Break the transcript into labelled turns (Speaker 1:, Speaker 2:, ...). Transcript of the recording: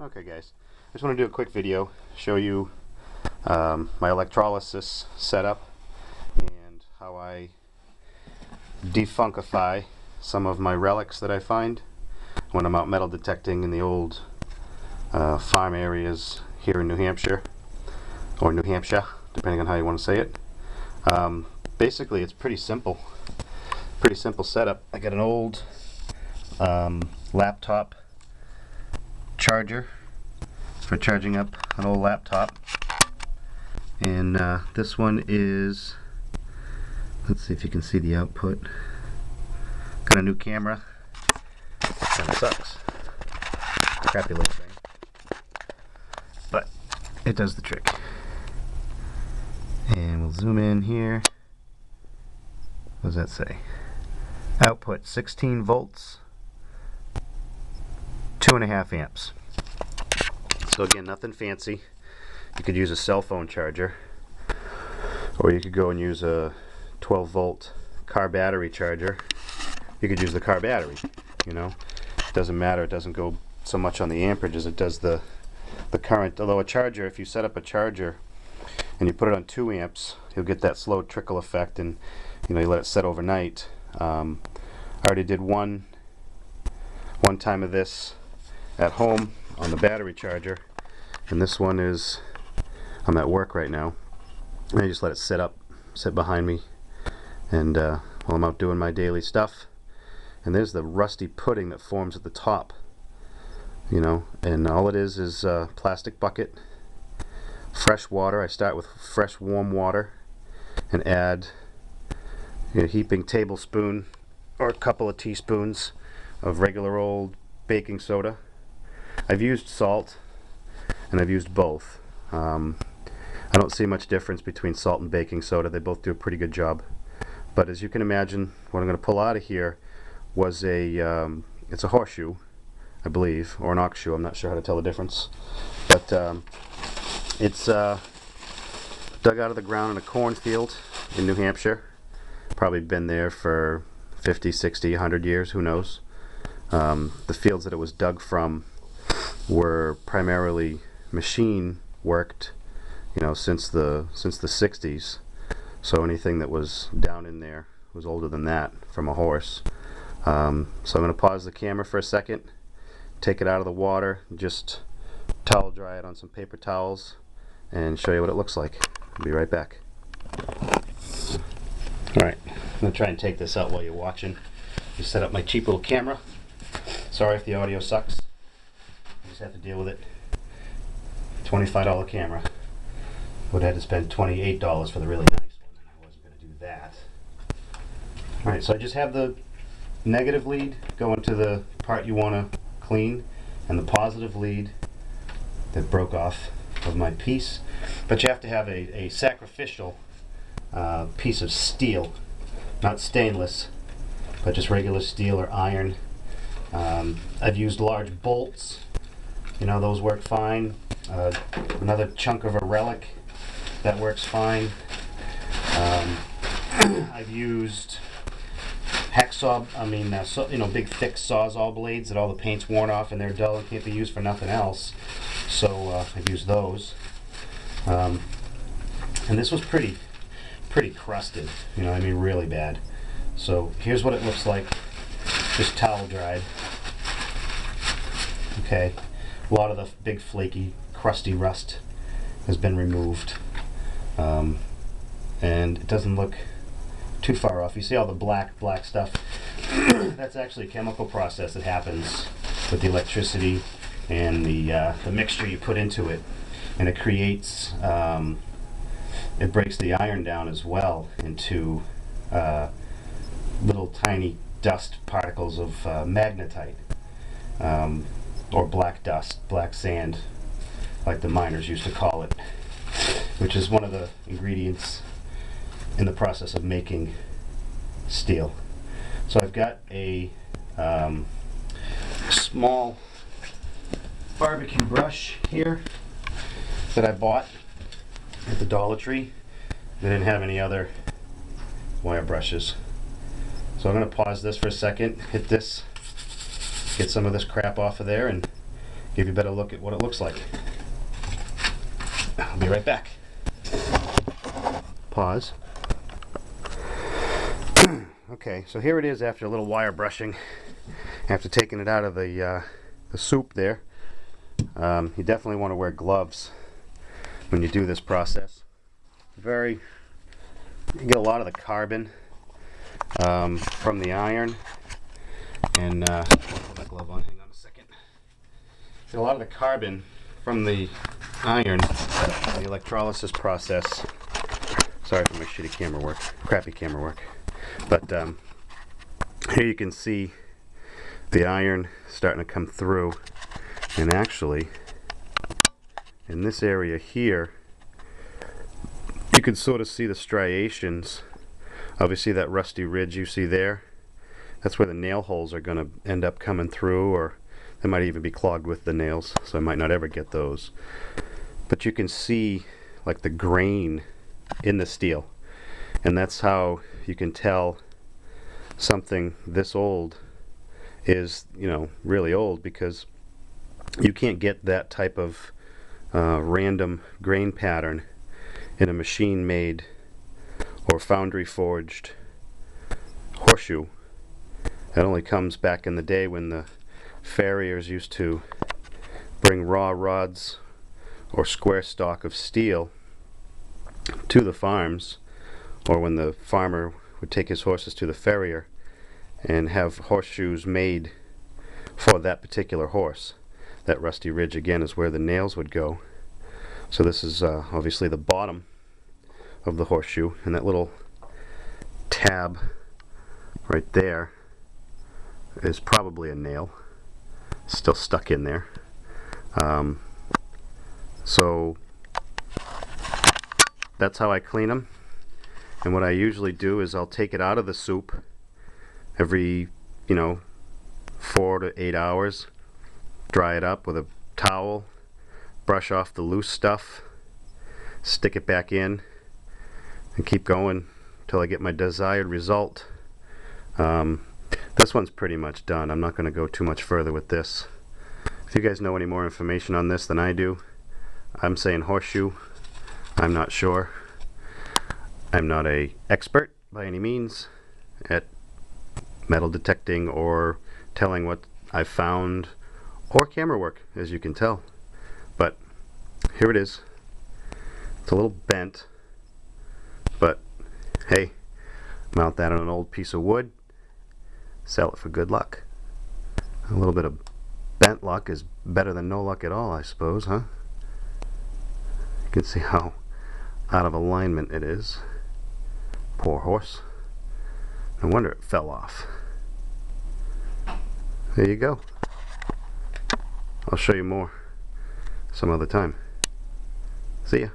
Speaker 1: Okay guys, I just want to do a quick video, show you my electrolysis setup and how I defunkify some of my relics that I find when I'm out metal detecting in the old farm areas here in New Hampshire, or New Hampshire, depending on how you want to say it. Basically it's pretty simple setup. I got an old laptop charger for charging up an old laptop, and this one is, let's see if you can see the output. Got a new camera. Kind of sucks, crappy little thing, but it does the trick. And we'll zoom in here. What does that say? Output 16 volts, 2.5 amps. So again, nothing fancy. You could use a cell phone charger, or you could go and use a 12 volt car battery charger. You could use the car battery, you know. It doesn't matter, it doesn't go so much on the amperage as it does the current. Although a charger, if you set up a charger and you put it on 2 amps, you'll get that slow trickle effect, and you let it set overnight. I already did one time of this at home on the battery charger, and this one is, I'm at work right now, and I just let it sit behind me, and while I'm out doing my daily stuff. And there's the rusty pudding that forms at the top, and all it is a plastic bucket, fresh water. I start with fresh warm water and add a heaping tablespoon or a couple of teaspoons of regular old baking soda. I've used salt and I've used both. I don't see much difference between salt and baking soda. They both do a pretty good job. But as you can imagine, what I'm going to pull out of here was it's a horseshoe, I believe, or an ox shoe. I'm not sure how to tell the difference. But it's dug out of the ground in a cornfield in New Hampshire. Probably been there for 50, 60, 100 years, who knows. The fields that it was dug from were primarily machine worked, since the 60s. So anything that was down in there was older than that from a horse. So I'm going to pause the camera for a second, take it out of the water, just towel dry it on some paper towels, and show you what it looks like. I'll be right back. Alright, I'm going to try and take this out while you're watching. Just set up my cheap little camera. Sorry if the audio sucks. I just have to deal with it. $25 camera. Would have had to spend $28 for the really nice one, and I wasn't going to do that. Alright, so I just have the negative lead going to the part you want to clean, and the positive lead that broke off of my piece. But you have to have a sacrificial piece of steel, not stainless, but just regular steel or iron. I've used large bolts, those work fine. Another chunk of a relic, that works fine. I've used hacksaw, big thick sawzall blades that all the paint's worn off and they're dull and can't be used for nothing else. So I've used those. And this was pretty crusted, really bad. So here's what it looks like, just towel dried. Okay, a lot of the big flaky, crusty rust has been removed, and it doesn't look too far off. You see all the black stuff? That's actually a chemical process that happens with the electricity and the mixture you put into it, and it creates, it breaks the iron down as well into little tiny dust particles of magnetite, or black dust, black sand, like the miners used to call it, which is one of the ingredients in the process of making steel. So I've got a small barbecue brush here that I bought at the Dollar Tree. They didn't have any other wire brushes. So I'm going to pause this for a second, hit this, get some of this crap off of there, and give you a better look at what it looks like. I'll be right back. Pause. Okay, so here it is after a little wire brushing, after taking it out of the soup there. You definitely want to wear gloves when you do this process. You get a lot of the carbon from the iron, and I'll put my glove on, hang on a second. Get a lot of the carbon from the iron, the electrolysis process. Sorry for my shitty camera work, crappy camera work. But here you can see the iron starting to come through, and actually in this area here you can sort of see the striations. Obviously that rusty ridge you see there, that's where the nail holes are going to end up coming through, or they might even be clogged with the nails, so I might not ever get those. But you can see like the grain in the steel, and that's how you can tell something this old is, you know, really old, because you can't get that type of random grain pattern in a machine made or foundry forged horseshoe. That only comes back in the day when the farriers used to bring raw rods or square stock of steel to the farms, or when the farmer would take his horses to the farrier and have horseshoes made for that particular horse. That rusty ridge again is where the nails would go. So this is obviously the bottom of the horseshoe, and that little tab right there is probably a nail still stuck in there. So that's how I clean them. And what I usually do is I'll take it out of the soup every, 4 to 8 hours, dry it up with a towel, brush off the loose stuff, stick it back in, and keep going until I get my desired result. This one's pretty much done. I'm not going to go too much further with this. If you guys know any more information on this than I do, I'm saying horseshoe. I'm not sure. I'm not an expert by any means at metal detecting or telling what I've found, or camera work, as you can tell. But here it is. It's a little bent, but hey, mount that on an old piece of wood, sell it for good luck. A little bit of bent luck is better than no luck at all, I suppose, huh? You can see how out of alignment it is. Poor horse. No wonder it fell off. There you go. I'll show you more some other time. See ya.